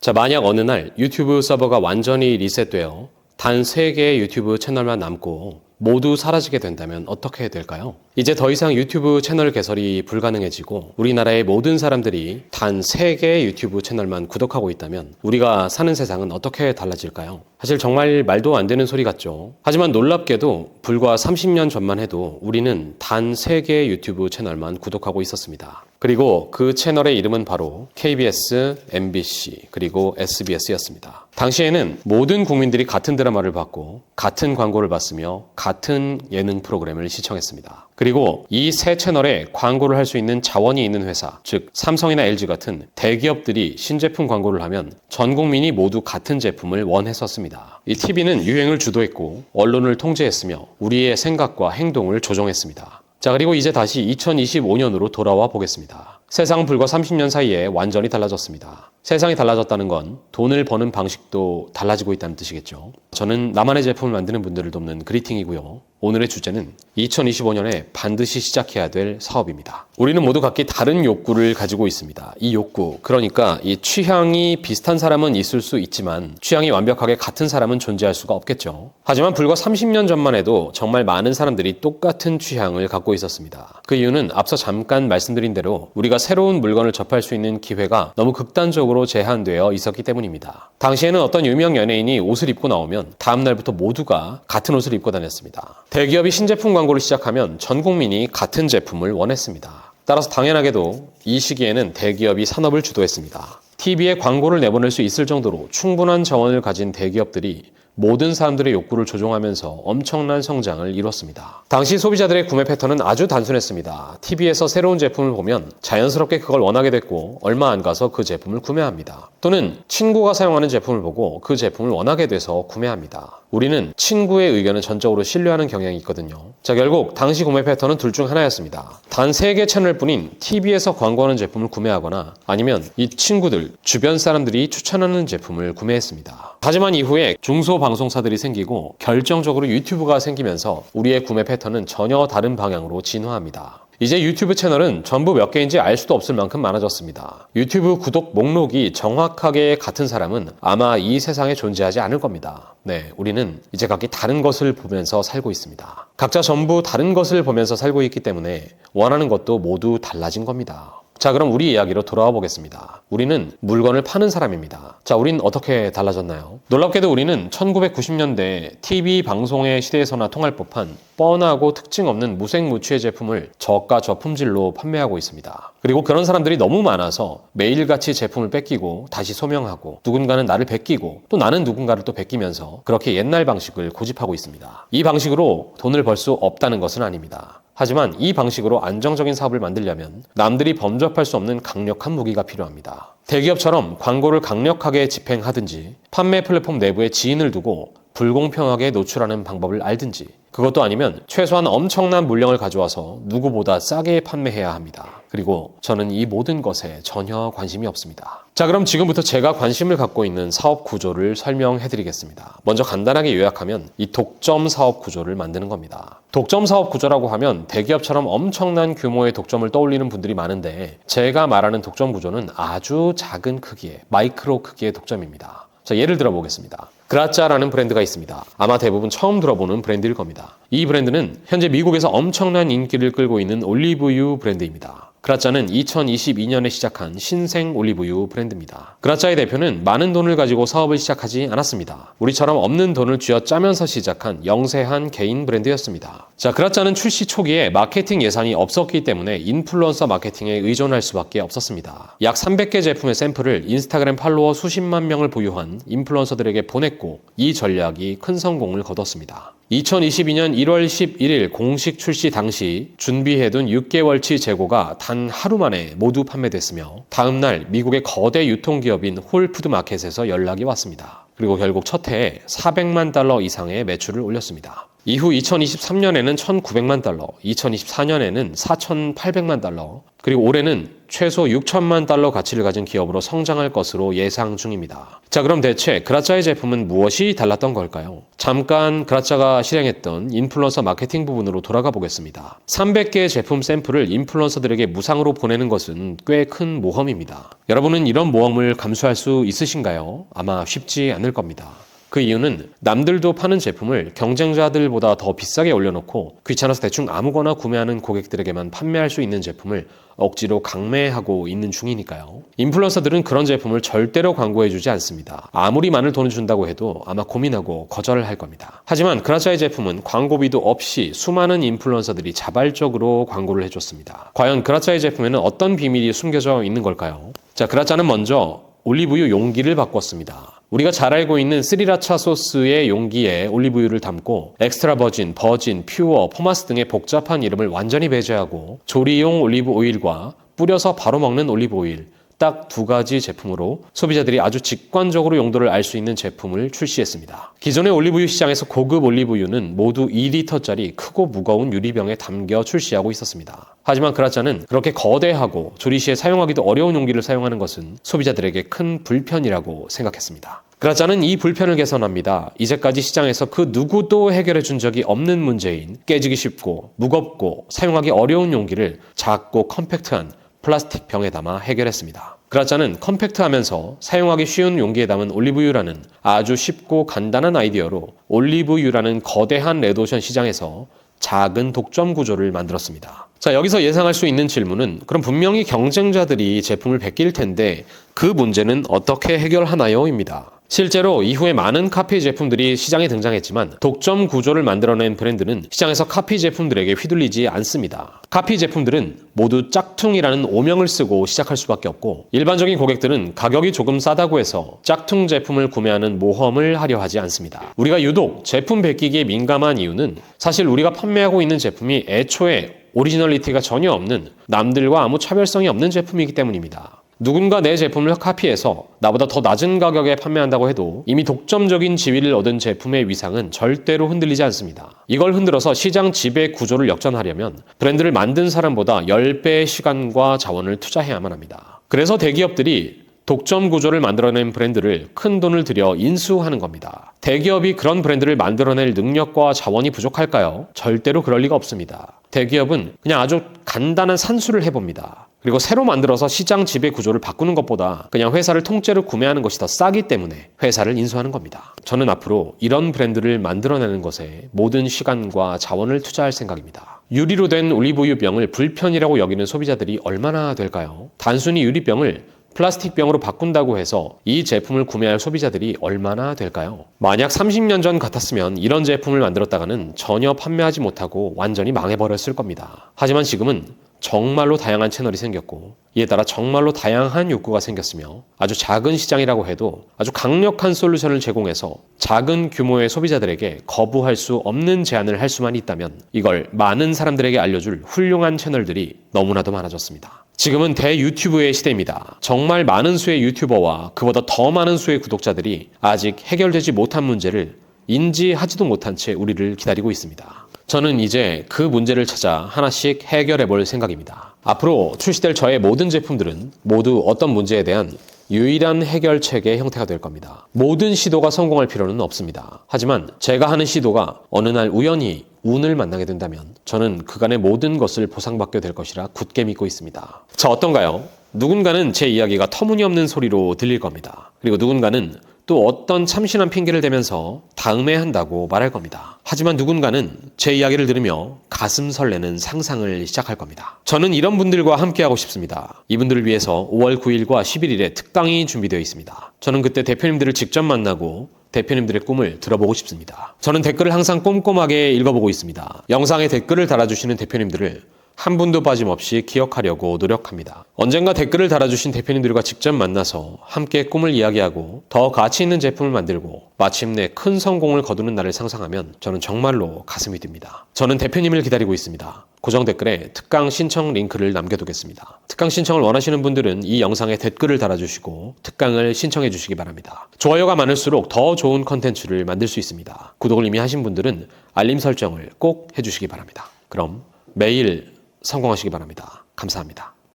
자, 만약 어느 날 유튜브 서버가 완전히 리셋되어 단 3개의 유튜브 채널만 남고 모두 사라지게 된다면 어떻게 될까요? 이제 더 이상 유튜브 채널 개설이 불가능해지고 우리나라의 모든 사람들이 단 3개의 유튜브 채널만 구독하고 있다면 우리가 사는 세상은 어떻게 달라질까요? 사실 정말 말도 안 되는 소리 같죠. 하지만 놀랍게도 불과 30년 전만 해도 우리는 단 3개의 유튜브 채널만 구독하고 있었습니다. 그리고 그 채널의 이름은 바로 KBS, MBC, 그리고 SBS였습니다. 당시에는 모든 국민들이 같은 드라마를 봤고 같은 광고를 봤으며 같은 예능 프로그램을 시청했습니다. 그리고 이 세 채널에 광고를 할 수 있는 자원이 있는 회사, 즉 삼성이나 LG 같은 대기업들이 신제품 광고를 하면 전 국민이 모두 같은 제품을 원했었습니다. 이 TV는 유행을 주도했고 언론을 통제했으며 우리의 생각과 행동을 조종했습니다. 자, 그리고 이제 다시 2025년으로 돌아와 보겠습니다. 세상은 불과 30년 사이에 완전히 달라졌습니다. 세상이 달라졌다는 건 돈을 버는 방식도 달라지고 있다는 뜻이겠죠. 저는 나만의 제품을 만드는 분들을 돕는 그리팅이고요. 오늘의 주제는 2025년에 반드시 시작해야 될 사업입니다. 우리는 모두 각기 다른 욕구를 가지고 있습니다. 이 욕구, 그러니까 이 취향이 비슷한 사람은 있을 수 있지만 취향이 완벽하게 같은 사람은 존재할 수가 없겠죠. 하지만 불과 30년 전만 해도 정말 많은 사람들이 똑같은 취향을 갖고 있었습니다. 그 이유는 앞서 잠깐 말씀드린 대로 우리가 새로운 물건을 접할 수 있는 기회가 너무 극단적으로 제한되어 있었기 때문입니다. 당시에는 어떤 유명 연예인이 옷을 입고 나오면 다음 날부터 모두가 같은 옷을 입고 다녔습니다. 대기업이 신제품 광고를 시작하면 전 국민이 같은 제품을 원했습니다. 따라서 당연하게도 이 시기에는 대기업이 산업을 주도했습니다. TV에 광고를 내보낼 수 있을 정도로 충분한 자원을 가진 대기업들이 모든 사람들의 욕구를 조종하면서 엄청난 성장을 이뤘습니다. 당시 소비자들의 구매 패턴은 아주 단순했습니다. TV에서 새로운 제품을 보면 자연스럽게 그걸 원하게 됐고 얼마 안 가서 그 제품을 구매합니다. 또는 친구가 사용하는 제품을 보고 그 제품을 원하게 돼서 구매합니다. 우리는 친구의 의견을 전적으로 신뢰하는 경향이 있거든요. 자, 결국 당시 구매 패턴은 둘 중 하나였습니다. 단 3개 채널뿐인 TV에서 광고하는 제품을 구매하거나 아니면 이 친구들, 주변 사람들이 추천하는 제품을 구매했습니다. 하지만 이후에 중소방송사들이 생기고 결정적으로 유튜브가 생기면서 우리의 구매 패턴은 전혀 다른 방향으로 진화합니다. 이제 유튜브 채널은 전부 몇 개인지 알 수도 없을 만큼 많아졌습니다. 유튜브 구독 목록이 정확하게 같은 사람은 아마 이 세상에 존재하지 않을 겁니다. 네, 우리는 이제 각기 다른 것을 보면서 살고 있습니다. 각자 전부 다른 것을 보면서 살고 있기 때문에 원하는 것도 모두 달라진 겁니다. 자, 그럼 우리 이야기로 돌아와 보겠습니다. 우리는 물건을 파는 사람입니다. 자, 우린 어떻게 달라졌나요? 놀랍게도 우리는 1990년대 TV 방송의 시대에서나 통할 법한 뻔하고 특징 없는 무색무취의 제품을 저가 저품질로 판매하고 있습니다. 그리고 그런 사람들이 너무 많아서 매일같이 제품을 뺏기고 다시 소명하고 누군가는 나를 베끼고 또 나는 누군가를 또 베끼면서 그렇게 옛날 방식을 고집하고 있습니다. 이 방식으로 돈을 벌 수 없다는 것은 아닙니다. 하지만 이 방식으로 안정적인 사업을 만들려면 남들이 범접할 수 없는 강력한 무기가 필요합니다. 대기업처럼 광고를 강력하게 집행하든지 판매 플랫폼 내부에 지인을 두고 불공평하게 노출하는 방법을 알든지 그것도 아니면 최소한 엄청난 물량을 가져와서 누구보다 싸게 판매해야 합니다. 그리고 저는 이 모든 것에 전혀 관심이 없습니다. 자, 그럼 지금부터 제가 관심을 갖고 있는 사업 구조를 설명해 드리겠습니다. 먼저 간단하게 요약하면 이 독점 사업 구조를 만드는 겁니다. 독점 사업 구조라고 하면 대기업처럼 엄청난 규모의 독점을 떠올리는 분들이 많은데 제가 말하는 독점 구조는 아주 작은 크기의 마이크로 크기의 독점입니다. 자, 예를 들어 보겠습니다. 그라짜라는 브랜드가 있습니다. 아마 대부분 처음 들어보는 브랜드일 겁니다. 이 브랜드는 현재 미국에서 엄청난 인기를 끌고 있는 올리브유 브랜드입니다. 그라짜는 2022년에 시작한 신생 올리브유 브랜드입니다. 그라짜의 대표는 많은 돈을 가지고 사업을 시작하지 않았습니다. 우리처럼 없는 돈을 쥐어짜면서 시작한 영세한 개인 브랜드였습니다. 자, 그라짜는 출시 초기에 마케팅 예산이 없었기 때문에 인플루언서 마케팅에 의존할 수밖에 없었습니다. 약 300개 제품의 샘플을 인스타그램 팔로워 수십만 명을 보유한 인플루언서들에게 보냈고 이 전략이 큰 성공을 거뒀습니다. 2022년 1월 11일 공식 출시 당시 준비해둔 6개월치 재고가 단 하루 만에 모두 판매됐으며 다음날 미국의 거대 유통기업인 홀푸드마켓에서 연락이 왔습니다. 그리고 결국 첫 해에 $400만 이상의 매출을 올렸습니다. 이후 2023년에는 1,900만 달러, 2024년에는 4,800만 달러, 그리고 올해는 최소 6천만 달러 가치를 가진 기업으로 성장할 것으로 예상 중입니다. 자, 그럼 대체 그라짜의 제품은 무엇이 달랐던 걸까요? 잠깐 그라짜가 실행했던 인플루언서 마케팅 부분으로 돌아가 보겠습니다. 300개의 제품 샘플을 인플루언서들에게 무상으로 보내는 것은 꽤 큰 모험입니다. 여러분은 이런 모험을 감수할 수 있으신가요? 아마 쉽지 않을 겁니다. 그 이유는 남들도 파는 제품을 경쟁자들보다 더 비싸게 올려놓고 귀찮아서 대충 아무거나 구매하는 고객들에게만 판매할 수 있는 제품을 억지로 강매하고 있는 중이니까요. 인플루언서들은 그런 제품을 절대로 광고해주지 않습니다. 아무리 많은 돈을 준다고 해도 아마 고민하고 거절할 겁니다. 하지만 그라짜의 제품은 광고비도 없이 수많은 인플루언서들이 자발적으로 광고를 해줬습니다. 과연 그라짜의 제품에는 어떤 비밀이 숨겨져 있는 걸까요? 자, 그라짜는 먼저 올리브유 용기를 바꿨습니다. 우리가 잘 알고 있는 스리라차 소스의 용기에 올리브유를 담고 엑스트라 버진, 퓨어, 포마스 등의 복잡한 이름을 완전히 배제하고 조리용 올리브 오일과 뿌려서 바로 먹는 올리브 오일, 딱 두 가지 제품으로 소비자들이 아주 직관적으로 용도를 알 수 있는 제품을 출시했습니다. 기존의 올리브유 시장에서 고급 올리브유는 모두 2리터짜리 크고 무거운 유리병에 담겨 출시하고 있었습니다. 하지만 그라짜는 그렇게 거대하고 조리 시에 사용하기도 어려운 용기를 사용하는 것은 소비자들에게 큰 불편이라고 생각했습니다. 그라짜는 이 불편을 개선합니다. 이제까지 시장에서 그 누구도 해결해 준 적이 없는 문제인 깨지기 쉽고 무겁고 사용하기 어려운 용기를 작고 컴팩트한 플라스틱 병에 담아 해결했습니다. 그라짜는 컴팩트하면서 사용하기 쉬운 용기에 담은 올리브유라는 아주 쉽고 간단한 아이디어로 올리브유라는 거대한 레드오션 시장에서 작은 독점 구조를 만들었습니다. 자, 여기서 예상할 수 있는 질문은 그럼 분명히 경쟁자들이 제품을 베낄 텐데 그 문제는 어떻게 해결하나요? 입니다. 실제로 이후에 많은 카피 제품들이 시장에 등장했지만 독점 구조를 만들어낸 브랜드는 시장에서 카피 제품들에게 휘둘리지 않습니다. 카피 제품들은 모두 짝퉁이라는 오명을 쓰고 시작할 수밖에 없고 일반적인 고객들은 가격이 조금 싸다고 해서 짝퉁 제품을 구매하는 모험을 하려 하지 않습니다. 우리가 유독 제품 베끼기에 민감한 이유는 사실 우리가 판매하고 있는 제품이 애초에 오리지널리티가 전혀 없는 남들과 아무 차별성이 없는 제품이기 때문입니다. 누군가 내 제품을 카피해서 나보다 더 낮은 가격에 판매한다고 해도 이미 독점적인 지위를 얻은 제품의 위상은 절대로 흔들리지 않습니다. 이걸 흔들어서 시장 지배 구조를 역전하려면 브랜드를 만든 사람보다 10배의 시간과 자원을 투자해야만 합니다. 그래서 대기업들이 독점 구조를 만들어낸 브랜드를 큰 돈을 들여 인수하는 겁니다. 대기업이 그런 브랜드를 만들어낼 능력과 자원이 부족할까요? 절대로 그럴 리가 없습니다. 대기업은 그냥 아주 간단한 산수를 해봅니다. 그리고 새로 만들어서 시장 지배 구조를 바꾸는 것보다 그냥 회사를 통째로 구매하는 것이 더 싸기 때문에 회사를 인수하는 겁니다. 저는 앞으로 이런 브랜드를 만들어내는 것에 모든 시간과 자원을 투자할 생각입니다. 유리로 된 올리브유 병을 불편이라고 여기는 소비자들이 얼마나 될까요? 단순히 유리병을 플라스틱 병으로 바꾼다고 해서 이 제품을 구매할 소비자들이 얼마나 될까요? 만약 30년 전 같았으면 이런 제품을 만들었다가는 전혀 판매하지 못하고 완전히 망해버렸을 겁니다. 하지만 지금은 정말로 다양한 채널이 생겼고 이에 따라 정말로 다양한 욕구가 생겼으며 아주 작은 시장이라고 해도 아주 강력한 솔루션을 제공해서 작은 규모의 소비자들에게 거부할 수 없는 제안을 할 수만 있다면 이걸 많은 사람들에게 알려줄 훌륭한 채널들이 너무나도 많아졌습니다. 지금은 대유튜브의 시대입니다. 정말 많은 수의 유튜버와 그보다 더 많은 수의 구독자들이 아직 해결되지 못한 문제를 인지하지도 못한 채 우리를 기다리고 있습니다. 저는 이제 그 문제를 찾아 하나씩 해결해 볼 생각입니다. 앞으로 출시될 저의 모든 제품들은 모두 어떤 문제에 대한 유일한 해결책의 형태가 될 겁니다. 모든 시도가 성공할 필요는 없습니다. 하지만 제가 하는 시도가 어느 날 우연히 운을 만나게 된다면 저는 그간의 모든 것을 보상받게 될 것이라 굳게 믿고 있습니다. 자, 어떤가요? 누군가는 제 이야기가 터무니없는 소리로 들릴 겁니다. 그리고 누군가는 또 어떤 참신한 핑계를 대면서 다음에 한다고 말할 겁니다. 하지만 누군가는 제 이야기를 들으며 가슴 설레는 상상을 시작할 겁니다. 저는 이런 분들과 함께하고 싶습니다. 이분들을 위해서 5월 9일과 11일에 특강이 준비되어 있습니다. 저는 그때 대표님들을 직접 만나고 대표님들의 꿈을 들어보고 싶습니다. 저는 댓글을 항상 꼼꼼하게 읽어보고 있습니다. 영상에 댓글을 달아주시는 대표님들을 한 분도 빠짐없이 기억하려고 노력합니다. 언젠가 댓글을 달아주신 대표님들과 직접 만나서 함께 꿈을 이야기하고 더 가치 있는 제품을 만들고 마침내 큰 성공을 거두는 날을 상상하면 저는 정말로 가슴이 듭니다. 저는 대표님을 기다리고 있습니다. 고정 댓글에 특강 신청 링크를 남겨두겠습니다. 특강 신청을 원하시는 분들은 이 영상에 댓글을 달아주시고 특강을 신청해 주시기 바랍니다. 좋아요가 많을수록 더 좋은 컨텐츠를 만들 수 있습니다. 구독을 이미 하신 분들은 알림 설정을 꼭 해주시기 바랍니다. 그럼 매일 성공하시기 바랍니다. 감사합니다.